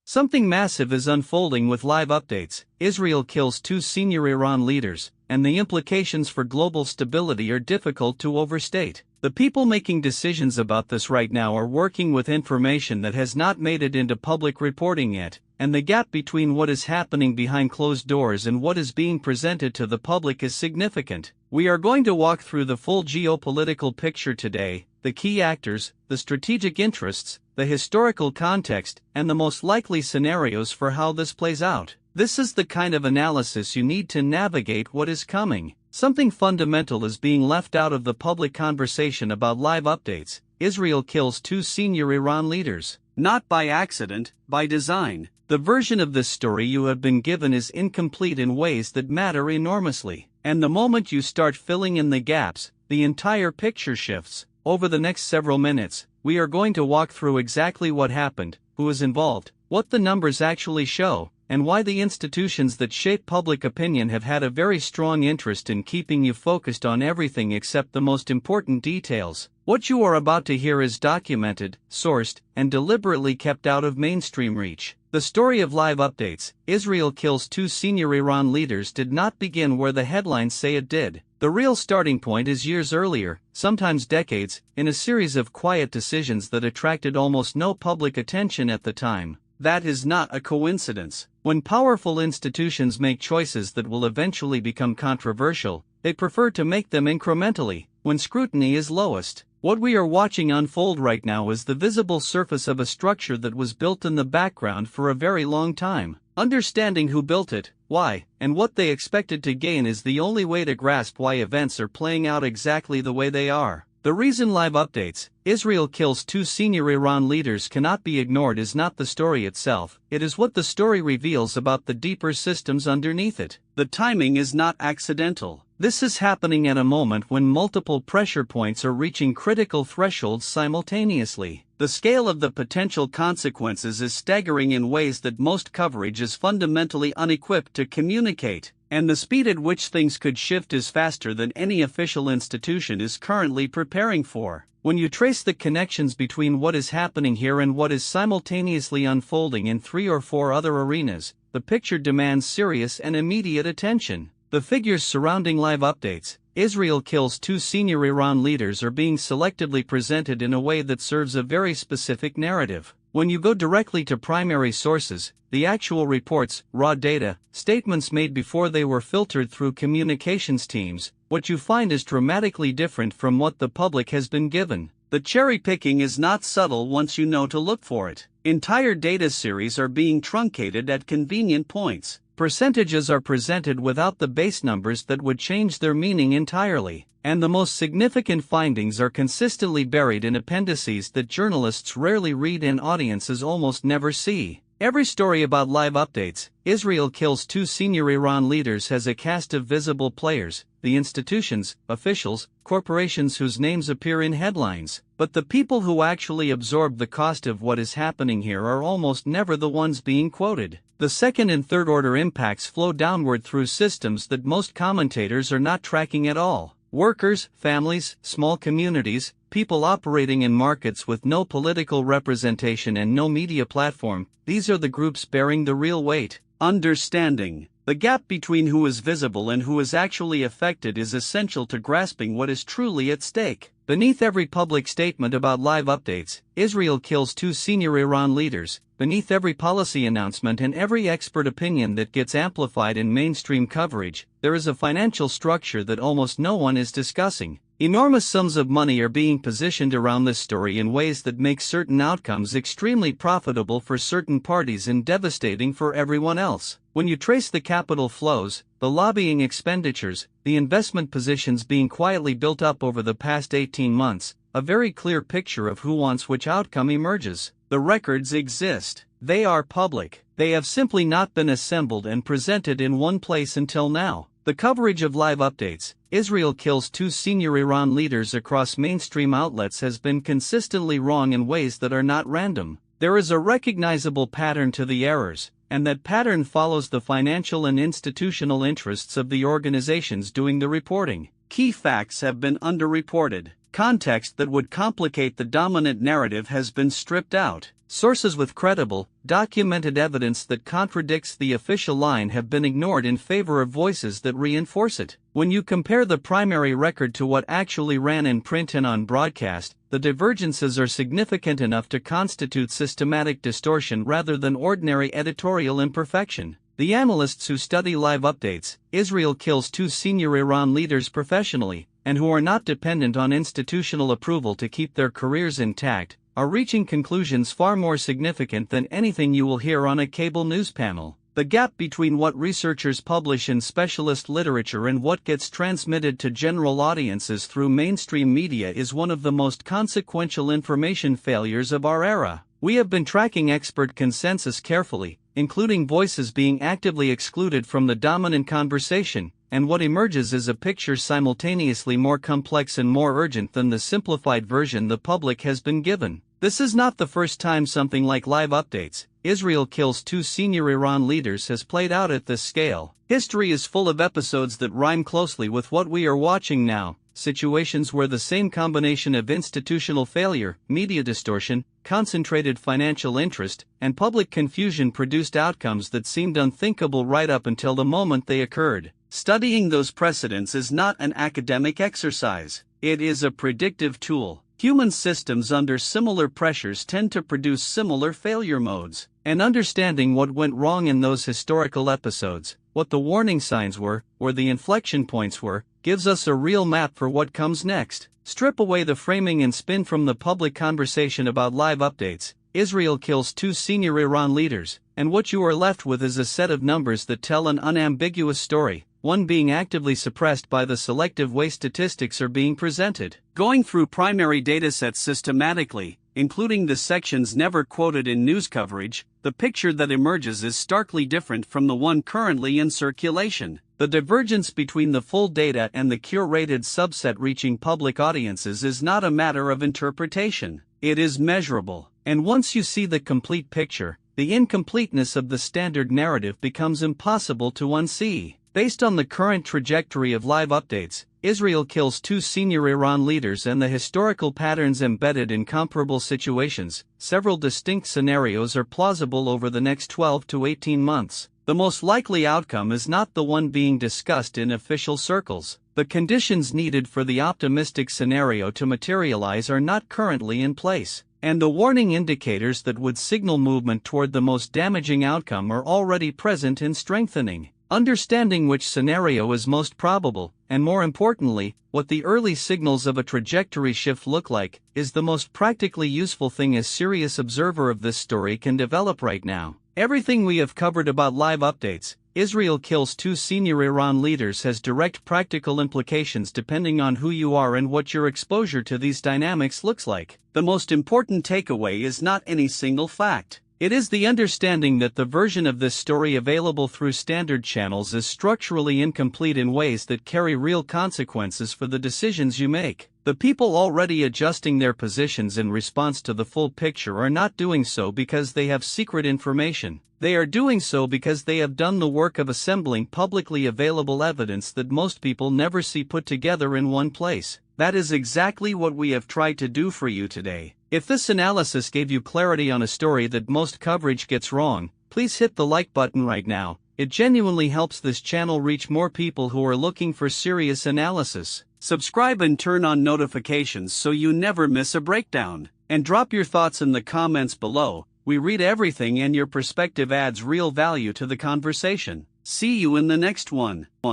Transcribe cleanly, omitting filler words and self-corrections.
Something massive is unfolding with live updates. Israel kills two senior Iran leaders, and the implications for global stability are difficult to overstate. The people making decisions about this right now are working with information that has not made it into public reporting yet, and the gap between what is happening behind closed doors and what is being presented to the public is significant. We are going to walk through the full geopolitical picture today, the key actors, the strategic interests, the historical context, and the most likely scenarios for how this plays out. This is the kind of analysis you need to navigate what is coming. Something fundamental is being left out of the public conversation about live updates. Israel kills two senior Iran leaders. Not by accident, by design. The version of this story you have been given is incomplete in ways that matter enormously. And the moment you start filling in the gaps, the entire picture shifts. Over the next several minutes, we are going to walk through exactly what happened, who is involved, what the numbers actually show, and why the institutions that shape public opinion have had a very strong interest in keeping you focused on everything except the most important details. What you are about to hear is documented, sourced, and deliberately kept out of mainstream reach. The story of live updates, Israel kills two senior Iran leaders, did not begin where the headlines say it did. The real starting point is years earlier, sometimes decades, in a series of quiet decisions that attracted almost no public attention at the time. That is not a coincidence. When powerful institutions make choices that will eventually become controversial, they prefer to make them incrementally, when scrutiny is lowest. What we are watching unfold right now is the visible surface of a structure that was built in the background for a very long time. Understanding who built it, why, and what they expected to gain is the only way to grasp why events are playing out exactly the way they are. The reason live updates, Israel kills two senior Iran leaders, cannot be ignored is not the story itself, it is what the story reveals about the deeper systems underneath it. The timing is not accidental. This is happening at a moment when multiple pressure points are reaching critical thresholds simultaneously. The scale of the potential consequences is staggering in ways that most coverage is fundamentally unequipped to communicate, and the speed at which things could shift is faster than any official institution is currently preparing for. When you trace the connections between what is happening here and what is simultaneously unfolding in 3 or 4 other arenas, the picture demands serious and immediate attention. The figures surrounding live updates, Israel kills two senior Iran leaders, are being selectively presented in a way that serves a very specific narrative. When you go directly to primary sources, the actual reports, raw data, statements made before they were filtered through communications teams, what you find is dramatically different from what the public has been given. The cherry picking is not subtle once you know to look for it. Entire data series are being truncated at convenient points. Percentages are presented without the base numbers that would change their meaning entirely, and the most significant findings are consistently buried in appendices that journalists rarely read and audiences almost never see. Every story about live updates, Israel kills two senior Iran leaders, has a cast of visible players, the institutions, officials, corporations whose names appear in headlines, but the people who actually absorb the cost of what is happening here are almost never the ones being quoted. The second and third order impacts flow downward through systems that most commentators are not tracking at all. Workers, families, small communities, people operating in markets with no political representation and no media platform, these are the groups bearing the real weight. Understanding the gap between who is visible and who is actually affected is essential to grasping what is truly at stake. Beneath every public statement about live updates, Israel kills two senior Iran leaders, beneath every policy announcement and every expert opinion that gets amplified in mainstream coverage, there is a financial structure that almost no one is discussing. Enormous sums of money are being positioned around this story in ways that make certain outcomes extremely profitable for certain parties and devastating for everyone else. When you trace the capital flows, the lobbying expenditures, the investment positions being quietly built up over the past 18 months, a very clear picture of who wants which outcome emerges. The records exist. They are public. They have simply not been assembled and presented in one place until now. The coverage of live updates, Israel kills two senior Iran leaders across mainstream outlets has been consistently wrong in ways that are not random. There is a recognizable pattern to the errors, and that pattern follows the financial and institutional interests of the organizations doing the reporting. Key facts have been underreported. Context that would complicate the dominant narrative has been stripped out. Sources with credible, documented evidence that contradicts the official line have been ignored in favor of voices that reinforce it. When you compare the primary record to what actually ran in print and on broadcast, the divergences are significant enough to constitute systematic distortion rather than ordinary editorial imperfection. The analysts who study live updates, Israel kills 2 senior Iran leaders professionally, and who are not dependent on institutional approval to keep their careers intact, are reaching conclusions far more significant than anything you will hear on a cable news panel. The gap between what researchers publish in specialist literature and what gets transmitted to general audiences through mainstream media is one of the most consequential information failures of our era. We have been tracking expert consensus carefully, including voices being actively excluded from the dominant conversation, and what emerges is a picture simultaneously more complex and more urgent than the simplified version the public has been given. This is not the first time something like live updates, Israel kills 2 senior Iran leaders, has played out at this scale. History is full of episodes that rhyme closely with what we are watching now, situations where the same combination of institutional failure, media distortion, concentrated financial interest, and public confusion produced outcomes that seemed unthinkable right up until the moment they occurred. Studying those precedents is not an academic exercise, it is a predictive tool. Human systems under similar pressures tend to produce similar failure modes, and understanding what went wrong in those historical episodes, what the warning signs were, where the inflection points were, gives us a real map for what comes next. Strip away the framing and spin from the public conversation about live updates, Israel kills 2 senior Iran leaders, and what you are left with is a set of numbers that tell an unambiguous story, one being actively suppressed by the selective way statistics are being presented. Going through primary datasets systematically, including the sections never quoted in news coverage, the picture that emerges is starkly different from the one currently in circulation. The divergence between the full data and the curated subset reaching public audiences is not a matter of interpretation, it is measurable. And once you see the complete picture, the incompleteness of the standard narrative becomes impossible to unsee. Based on the current trajectory of live updates, Israel kills 2 senior Iran leaders and the historical patterns embedded in comparable situations, several distinct scenarios are plausible over the next 12 to 18 months. The most likely outcome is not the one being discussed in official circles. The conditions needed for the optimistic scenario to materialize are not currently in place, and the warning indicators that would signal movement toward the most damaging outcome are already present and strengthening. Understanding which scenario is most probable, and more importantly, what the early signals of a trajectory shift look like, is the most practically useful thing a serious observer of this story can develop right now. Everything we have covered about live updates, Israel kills 2 senior Iran leaders, has direct practical implications depending on who you are and what your exposure to these dynamics looks like. The most important takeaway is not any single fact. It is the understanding that the version of this story available through standard channels is structurally incomplete in ways that carry real consequences for the decisions you make. The people already adjusting their positions in response to the full picture are not doing so because they have secret information. They are doing so because they have done the work of assembling publicly available evidence that most people never see put together in one place. That is exactly what we have tried to do for you today. If this analysis gave you clarity on a story that most coverage gets wrong, please hit the like button right now. It genuinely helps this channel reach more people who are looking for serious analysis. Subscribe and turn on notifications so you never miss a breakdown. And drop your thoughts in the comments below. We read everything and your perspective adds real value to the conversation. See you in the next one.